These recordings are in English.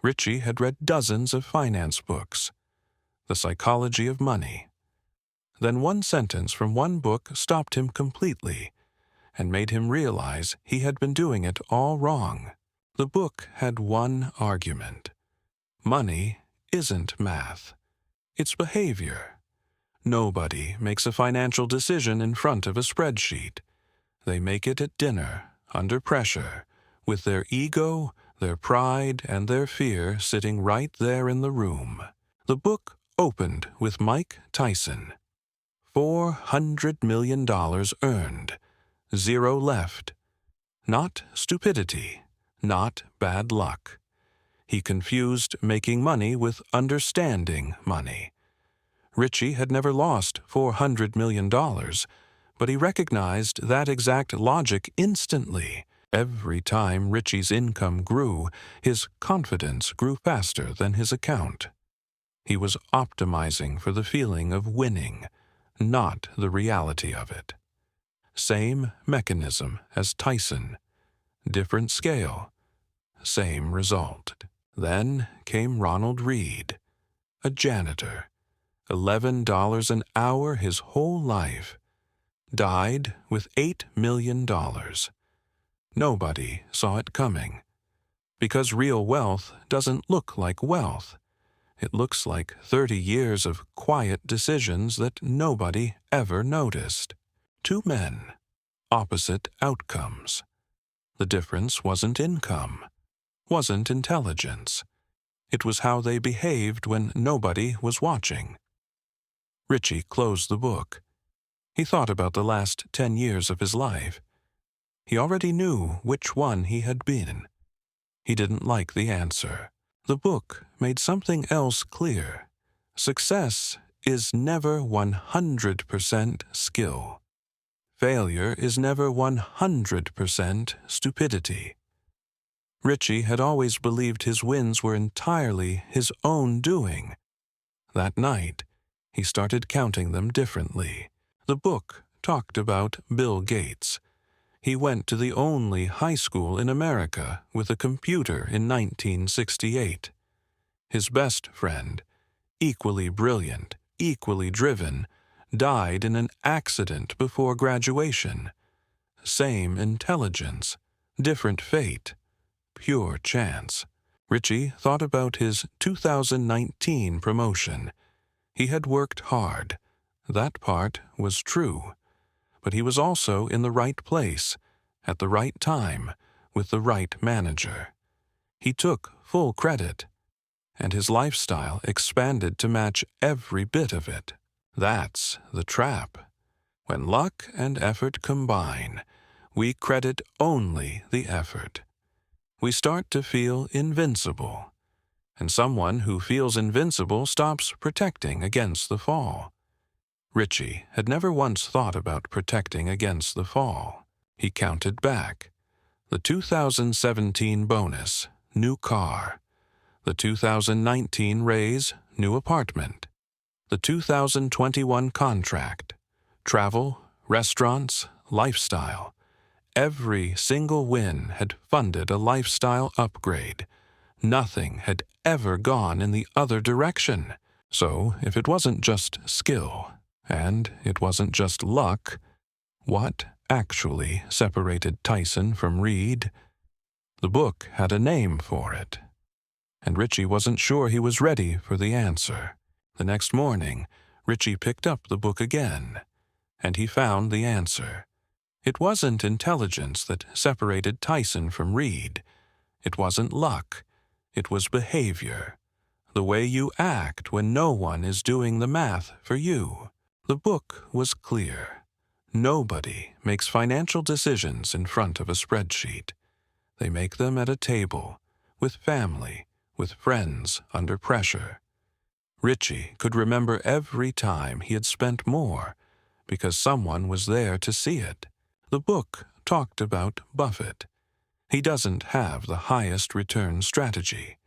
Richie had read dozens of finance books. The Psychology of Money. Then one sentence from one book stopped him completely and made him realize he had been doing it all wrong. The book had one argument. Money isn't math. It's behavior. Nobody makes a financial decision in front of a spreadsheet. They make it at dinner, under pressure, with their ego, their pride, and their fear sitting right there in the room. The book opened with Mike Tyson. $400 million earned, 0 left. Not stupidity, not bad luck. He confused making money with understanding money. Richie had never lost $400 million, but he recognized that exact logic instantly. Every time Richie's income grew, his confidence grew faster than his account. He was optimizing for the feeling of winning, not the reality of it. Same mechanism as Tyson, different scale, same result. Then came Ronald Read, a janitor, $11 an hour his whole life, died with $8 million. Nobody saw it coming, because real wealth doesn't look like wealth. It looks like 30 years of quiet decisions that nobody ever noticed. 2 men, opposite outcomes. The difference wasn't income, wasn't intelligence. It was how they behaved when nobody was watching. Richie closed the book. He thought about the last 10 years of his life. He already knew which one he had been. He didn't like the answer. The book made something else clear. Success is never 100% skill. Failure is never 100% stupidity. Richie had always believed his wins were entirely his own doing. That night, he started counting them differently. The book talked about Bill Gates. He went to the only high school in America with a computer in 1968. His best friend, equally brilliant, equally driven, died in an accident before graduation. Same intelligence, different fate, pure chance. Richie thought about his 2019 promotion. He had worked hard. That part was true. But he was also in the right place, at the right time, with the right manager. He took full credit, and his lifestyle expanded to match every bit of it. That's the trap. When luck and effort combine, we credit only the effort. We start to feel invincible, and someone who feels invincible stops protecting against the fall. Richie had never once thought about protecting against the fall. He counted back. The 2017 bonus, new car. The 2019 raise, new apartment. The 2021 contract. Travel, restaurants, lifestyle. Every single win had funded a lifestyle upgrade. Nothing had ever gone in the other direction. So, if it wasn't just skill, and it wasn't just luck, what actually separated Tyson from Read? The book had a name for it, and Richie wasn't sure he was ready for the answer. The next morning, Richie picked up the book again, and he found the answer. It wasn't intelligence that separated Tyson from Read. It wasn't luck. It was behavior. The way you act when no one is doing the math for you. The book was clear. Nobody makes financial decisions in front of a spreadsheet. They make them at a table, with family, with friends under pressure. Richie could remember every time he had spent more, because someone was there to see it. The book talked about Buffett. He doesn't have the highest return strategy.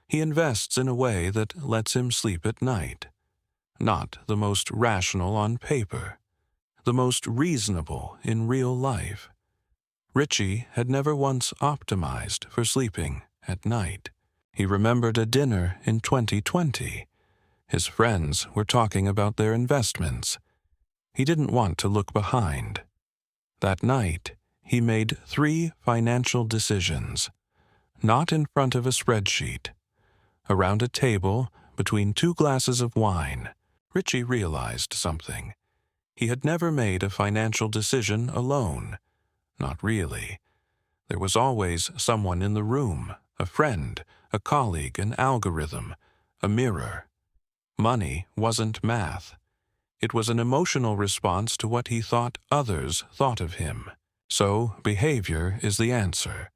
He invests in a way that lets him sleep at night. Not the most rational on paper, the most reasonable in real life. Richie had never once optimized for sleeping at night. He remembered a dinner in 2020. His friends were talking about their investments. He didn't want to look behind. That night, he made 3 financial decisions. Not in front of a spreadsheet. Around a table, between 2 glasses of wine, Richie realized something. He had never made a financial decision alone. Not really. There was always someone in the room, a friend, a colleague, an algorithm, a mirror. Money wasn't math. It was an emotional response to what he thought others thought of him. So, behavior is the answer.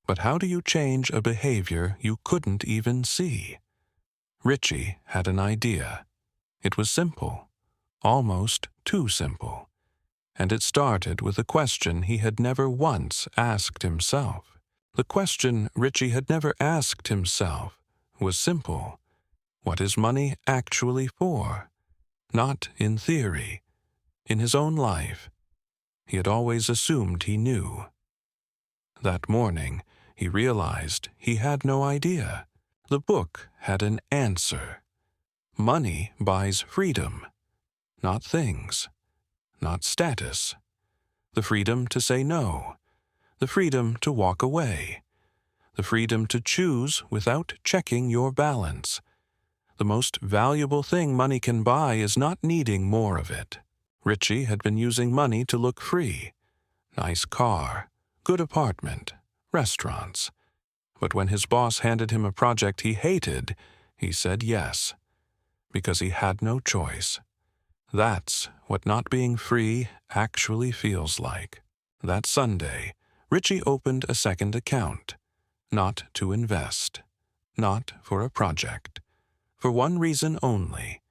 But how do you change a behavior you couldn't even see? Richie had an idea. It was simple, almost too simple. And it started with a question he had never once asked himself. The question Richie had never asked himself was simple. What is money actually for? Not in theory. In his own life. He had always assumed he knew. That morning, he realized he had no idea. The book had an answer. Money buys freedom. Not things. Not status. The freedom to say no. The freedom to walk away. The freedom to choose without checking your balance. The most valuable thing money can buy is not needing more of it. Richie had been using money to look free. Nice car, good apartment, restaurants. But when his boss handed him a project he hated, he said yes. Because he had no choice. That's what not being free actually feels like. That Sunday, Richie opened a second account. Not to invest. Not for a project. For one reason only.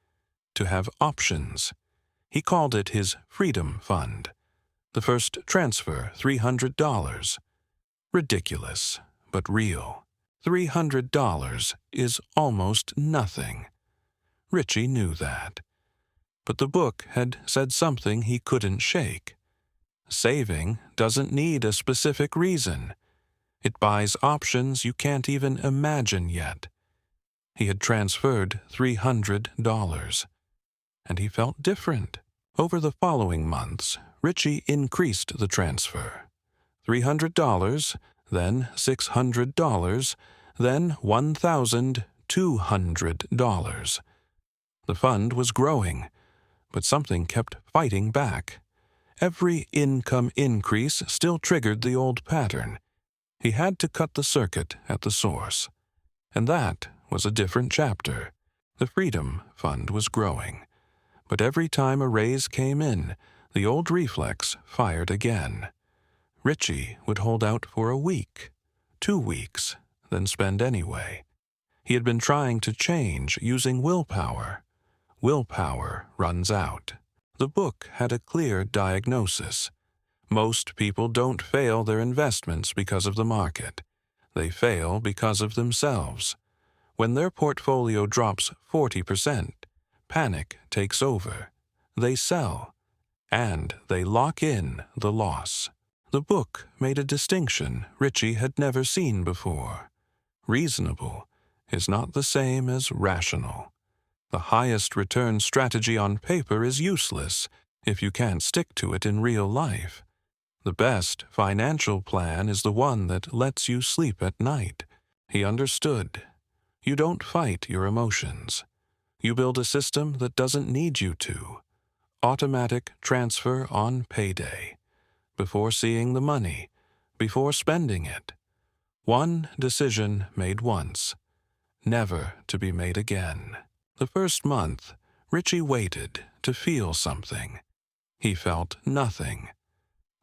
To have options. He called it his Freedom Fund. The first transfer, $300. Ridiculous, but real. $300 is almost nothing. Richie knew that. But the book had said something he couldn't shake. Saving doesn't need a specific reason. It buys options you can't even imagine yet. He had transferred $300. And he felt different. Over the following months, Richie increased the transfer. $300, then $600, then $1,200. The fund was growing, but something kept fighting back. Every income increase still triggered the old pattern. He had to cut the circuit at the source. And that was a different chapter. The Freedom Fund was growing. But every time a raise came in, the old reflex fired again. Richie would hold out for a week, 2 weeks, then spend anyway. He had been trying to change using willpower. Willpower runs out. The book had a clear diagnosis. Most people don't fail their investments because of the market. They fail because of themselves. When their portfolio drops 40%, panic takes over. They sell, and they lock in the loss. The book made a distinction Richie had never seen before. Reasonable is not the same as rational. The highest return strategy on paper is useless if you can't stick to it in real life. The best financial plan is the one that lets you sleep at night. He understood. You don't fight your emotions. You build a system that doesn't need you to. Automatic transfer on payday. Before seeing the money. Before spending it. One decision made once. Never to be made again. The first month, Richie waited to feel something. He felt nothing.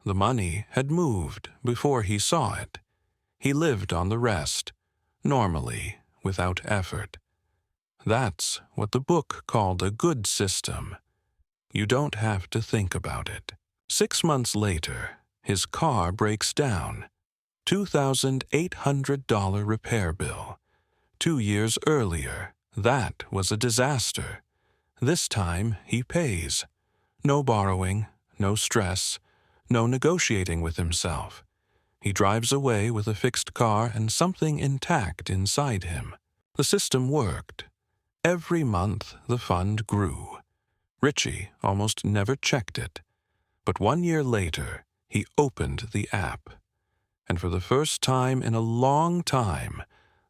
The money had moved before he saw it. He lived on the rest, normally, without effort. That's what the book called a good system. You don't have to think about it. 6 months later, his car breaks down. $2,800 repair bill. 2 years earlier, that was a disaster. This time, he pays. No borrowing, no stress, no negotiating with himself. He drives away with a fixed car and something intact inside him. The system worked. Every month the fund grew. Richie almost never checked it. But 1 year later, he opened the app. And for the first time in a long time,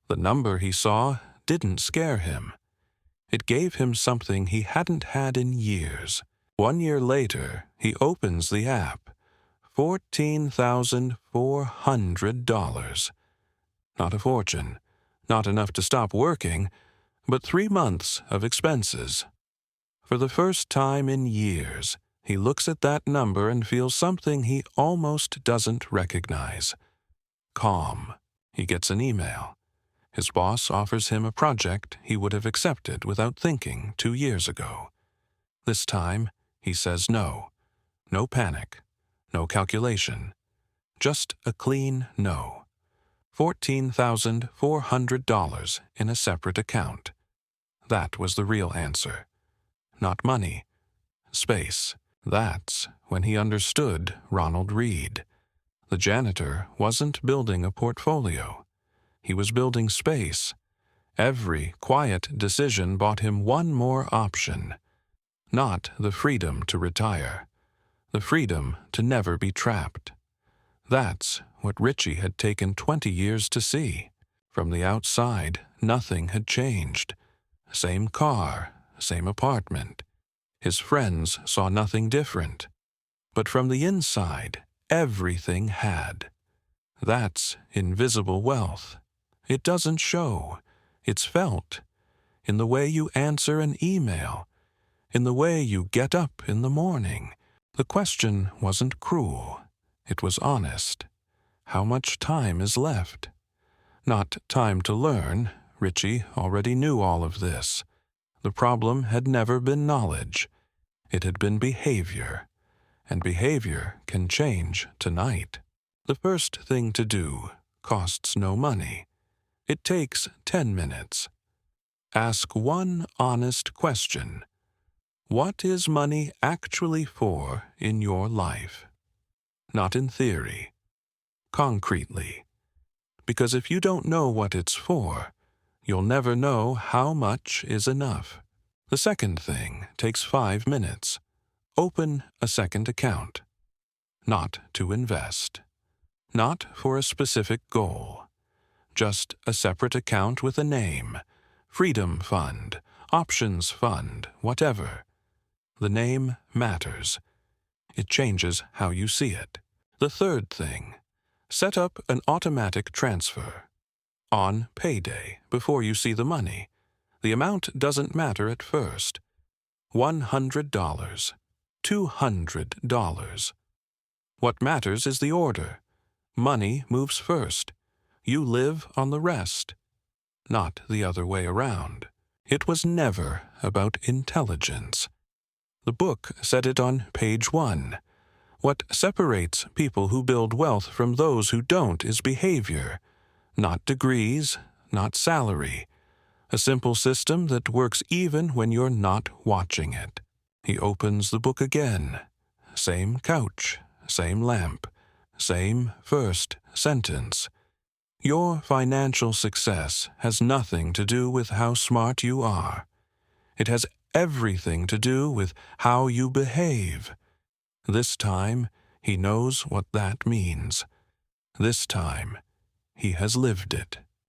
the number he saw didn't scare him. It gave him something he hadn't had in years. 1 year later, he opens the app. $14,400. Not a fortune, not enough to stop working, but 3 months of expenses. For the first time in years, he looks at that number and feels something he almost doesn't recognize. Calm. He gets an email. His boss offers him a project he would have accepted without thinking 2 years ago. This time, he says no. No panic. No calculation. Just a clean no. $14,400 in a separate account. That was the real answer. Not money. Space. That's when he understood Ronald Read. The janitor wasn't building a portfolio. He was building space. Every quiet decision bought him one more option. Not the freedom to retire. The freedom to never be trapped. That's what Richie had taken 20 years to see. From the outside, nothing had changed. Same car, same apartment. His friends saw nothing different. But from the inside, everything had. That's invisible wealth. It doesn't show. It's felt. In the way you answer an email. In the way you get up in the morning. The question wasn't cruel. It was honest. How much time is left? Not time to learn. Richie already knew all of this. The problem had never been knowledge. It had been behavior. And behavior can change tonight. The first thing to do costs no money. It takes 10 minutes. Ask one honest question. What is money actually for in your life? Not in theory. Concretely. Because if you don't know what it's for, you'll never know how much is enough. The second thing takes 5 minutes. Open a second account. Not to invest. Not for a specific goal. Just a separate account with a name. Freedom Fund, Options Fund, whatever. The name matters. It changes how you see it. The third thing. Set up an automatic transfer. On payday, before you see the money. The amount doesn't matter at first. $100. $200. What matters is the order. Money moves first. You live on the rest. Not the other way around. It was never about intelligence. The book said it on page 1. What separates people who build wealth from those who don't is behavior, not degrees, not salary. A simple system that works even when you're not watching it. He opens the book again. Same couch, same lamp, same first sentence. Your financial success has nothing to do with how smart you are. It has everything to do with how you behave. This time, he knows what that means. This time, he has lived it.